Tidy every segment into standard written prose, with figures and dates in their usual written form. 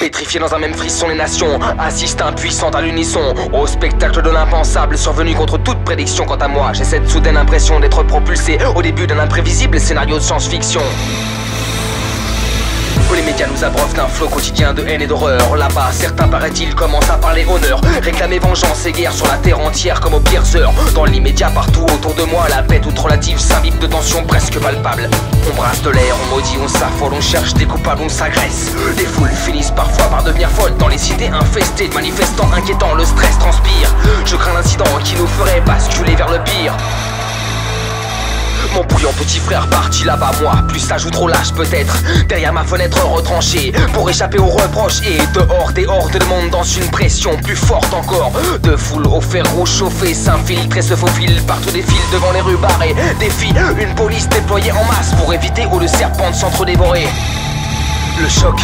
Pétrifiés dans un même frisson, les nations assistent impuissantes à l'unisson au spectacle de l'impensable survenu contre toute prédiction. Quant à moi, j'ai cette soudaine impression d'être propulsé au début d'un imprévisible scénario de science-fiction. Les médias nous abreuvent d'un flot quotidien de haine et d'horreur. Là-bas, certains, paraît-il, commencent à parler honneur, réclamer vengeance et guerre sur la terre entière comme aux pires heures. Dans l'immédiat, partout autour de moi, la paix toute relative s'imbibe de tensions presque palpables. On brasse de l'air, on maudit, on s'affole, on cherche des coupables, on s'agresse. Les foules finissent parfois par devenir folles dans les cités infestées de manifestants inquiétants. Le stress transpire, je crains l'incident qui nous ferait basculer vers le pire. Mon bouillant petit frère parti là-bas, moi plus sage ou trop lâche peut-être, derrière ma fenêtre retranchée pour échapper aux reproches. Et dehors des hordes de monde dans une pression plus forte encore, de foule au fer rouge chauffé s'infiltre et se faufile partout, des fils devant les rues barrées, défie une police déployée en masse pour éviter ou le serpent de s'entre-dévorer. Le choc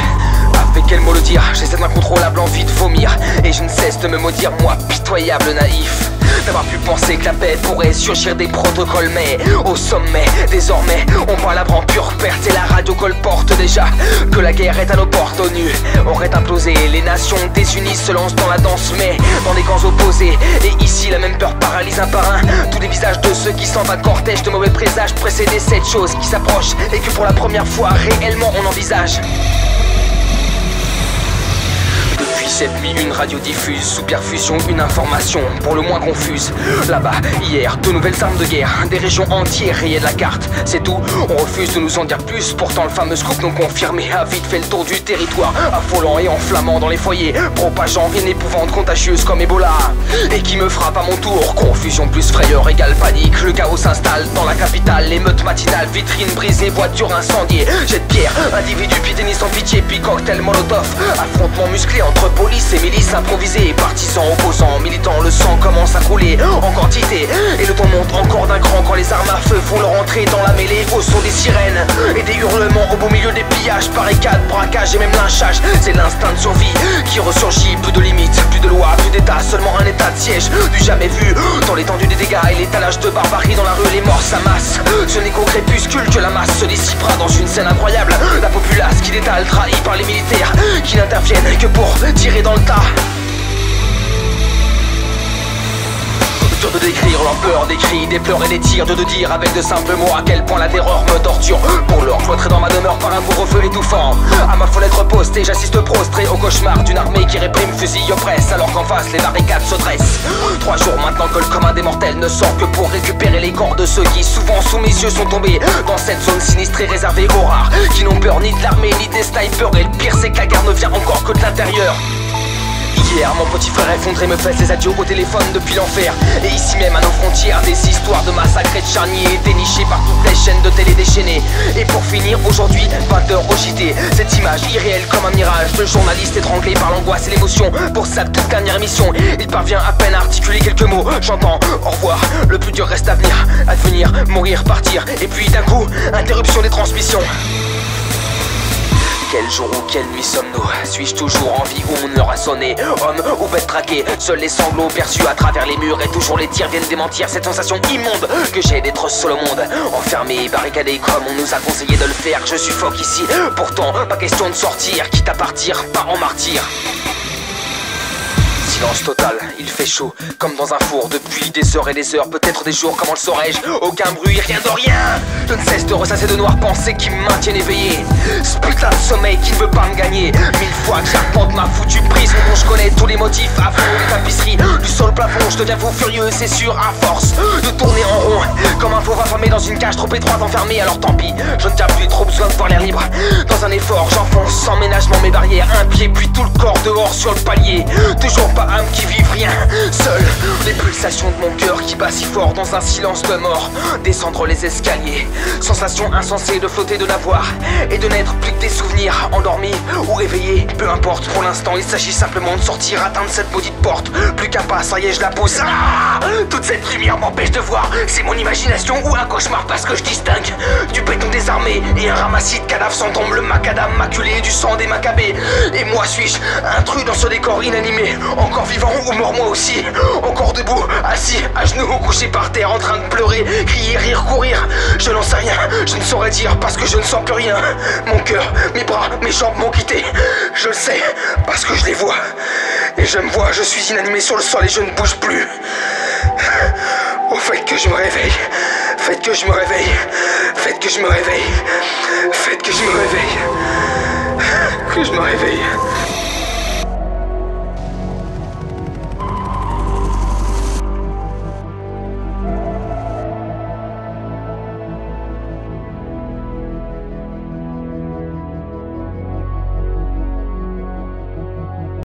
a fait quel mot le dire, j'ai cette incontrôlable envie de vomir, et je ne cesse de me maudire, moi pitoyable naïf, d'avoir pu penser que la paix pourrait surgir des protocoles. Mais au sommet, désormais, on voit la en pure perte et la radio colporte déjà que la guerre est à nos portes. ONU aurait implosé, les nations désunies se lancent dans la danse, mais dans des camps opposés. Et ici la même peur paralyse un par un tous les visages de ceux qui sentent un cortège de mauvais présages précéder cette chose qui s'approche et que pour la première fois réellement on envisage. Cette nuit, une radio diffuse, sous perfusion, une information pour le moins confuse. Là-bas, hier, de nouvelles armes de guerre, des régions entières rayées de la carte. C'est tout, on refuse de nous en dire plus. Pourtant, le fameux scoop non confirmé a vite fait le tour du territoire, affolant et enflammant dans les foyers, propageant une épouvante contagieuse comme Ebola. Et qui me frappe à mon tour, confusion plus frayeur égale panique. Le chaos s'installe dans la capitale, l'émeute matinale, vitrines brisées, voitures incendiées, jet de pierre, individus piétinés sans pitié, puis cocktail molotov, affrontement musclé entre police et milices improvisées, partisans opposants, militants, le sang commence à couler en quantité. Et le ton monte encore d'un cran quand les armes à feu font leur entrée dans la mêlée au son des sirènes et des hurlements au beau milieu des pillages, barricades, braquages et même lynchage. C'est l'instinct de survie qui ressurgit, plus de limites, plus de loi, plus d'état, seulement un état de siège du jamais vu. Dans l'étendue des dégâts et l'étalage de barbarie dans la rue, les morts s'amassent. Ce n'est qu'au crépuscule que la masse se dissipera dans une scène incroyable. La populace qui détale, trahie par les militaires qui n'interviennent que pour tirer dans le tas. Dur de décrire l'ampleur des cris, des pleurs et des tirs, de dire avec de simples mots à quel point la terreur me torture. Pour l'heure, cloîtré dans ma demeure par un couvre-feu étouffant, à ma fenêtre postée, j'assiste prostré au cauchemar d'une armée qui réprime, fusille, oppresse, alors qu'en face les barricades se dressent. 3 jours maintenant que le commun des mortels ne sort que pour récupérer les corps de ceux qui, souvent sous mes yeux, sont tombés dans cette zone sinistre et réservée aux rares, qui n'ont peur ni de l'armée ni des snipers. Et le pire, c'est que la guerre ne vient encore que de l'intérieur. Hier, mon petit frère effondré me fait ses adieux au téléphone depuis l'enfer. Et ici même à nos frontières, des histoires de massacres et de charniers dénichés par toutes les chaînes de télé déchaînées. Et pour finir, aujourd'hui, 20h au JT, cette image irréelle comme un mirage, le journaliste étranglé par l'angoisse et l'émotion pour sa toute dernière émission. Il parvient à peine à articuler quelques mots. J'entends au revoir, le plus dur reste à venir, advenir, mourir, partir. Et puis d'un coup, interruption des transmissions. Quel jour ou quelle nuit sommes-nous? Suis-je toujours en vie ou mon heure a sonné? Homme ou bête traquée, seuls les sanglots perçus à travers les murs, et toujours les tirs viennent démentir cette sensation immonde que j'ai d'être seul au monde, enfermé, barricadé comme on nous a conseillé de le faire. Je suffoque ici, pourtant pas question de sortir, quitte à partir, pas en martyr. Silence total, il fait chaud, comme dans un four depuis des heures et des heures, peut-être des jours, comment le saurais-je? Aucun bruit, rien de rien. Je ne cesse de ressasser de noires pensées qui me maintiennent éveillé. Ce putain de sommeil qui ne veut pas me gagner. 1000 fois que j'arpente ma foutue prison dont je connais tous les motifs, à fond les tapisseries, du sol au plafond, je deviens fou furieux, c'est sûr, à force de tourner en rond, comme un fauve affamé dans une cage trop étroite enfermée. Alors tant pis, je ne tiens plus, trop besoin de voir l'air libre. Dans un effort, j'enfonce sans ménagement mes barrières, un pied puis tout le corps dehors sur le palier. Toujours pas âme qui vive rien, seul les pulsations de mon cœur qui bat si fort dans un silence de mort. Descendre les escaliers, sensation insensée de flotter, de n'avoir et de n'être plus que des souvenirs. Endormis ou réveillés, peu importe pour l'instant, il s'agit simplement de sortir, atteindre cette maudite porte. Plus qu'un pas, ça y est, je la pousse. Toute cette lumière m'empêche de voir, c'est mon imagination ou un cauchemar, parce que je distingue du béton désarmé et un ramassis de cadavres sans tombe, le macadam maculé du sang des macabées. Et moi suis-je intrus dans ce décor inanimé, encore vivant ou mort moi aussi, encore debout, assis, à genoux, couché par terre, en train de pleurer, crier, rire, courir. Je n'en sais rien, je ne saurais dire parce que je ne sens plus rien. Mon cœur, mes bras, mes jambes m'ont quitté. Je le sais parce que je les vois. Et je me vois, je suis inanimé sur le sol et je ne bouge plus. Au fait que je me réveille, faites que je me réveille, faites que je me réveille, faites que je me réveille, que je me réveille.